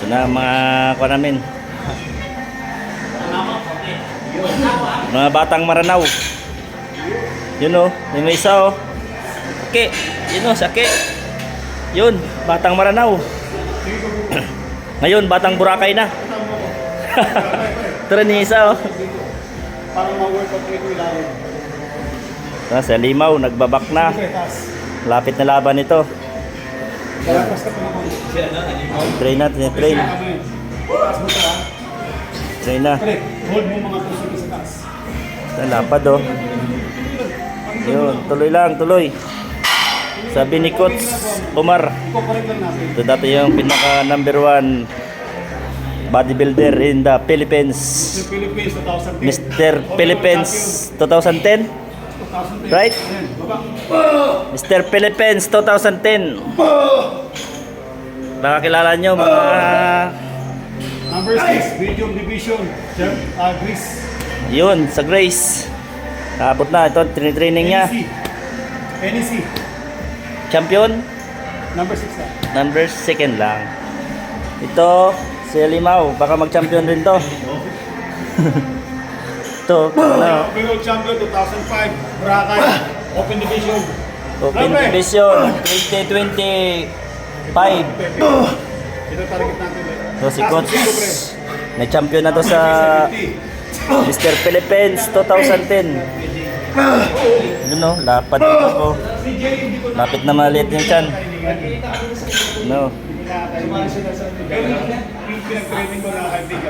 na mga kuha namin. Mga batang Maranao. Yun o, yung isa o. Ake, yun o, sake. Yun, batang Maranao. Ngayon, batang Boracay na. Tara ni isa o. Parang ma-work out ko ilalim. Sa limaw, nagbabak na. Lapit na laban ito. Kaya basta pa naman. Train natin, train. Taas mo ito ha. Train na. Pre, hold mo mga puso ko sa taas. Lapad o. Yun, tuloy lang, tuloy. Sabi ni Coach Omar, Iko-correct lang natin. ito dati yung pinaka number 1 bodybuilder in the Philippines. Sa Philippines, 2010. Mr. Philippines 2010, 2010. right? Ayan, baba. Mr. Philippines 2010. Nakakilala nyo mga Number 6, medium division. Greece. yun sa Grace. Abot na ito, training niya. NEC. Champion, Number 6 na. number 2 lang. Ito, si Limaw, baka mag-champion rin to. Ito, ano, World Champion 2005. Boracay. Open Division. Open Division 2025. Ito target natin. So si Coach, na-champion na to sa Mr. Philippines 2010. Yun no, lapad ito ko. Lapit na maliit yung chan. No. Pinag-training ko na kaibigan.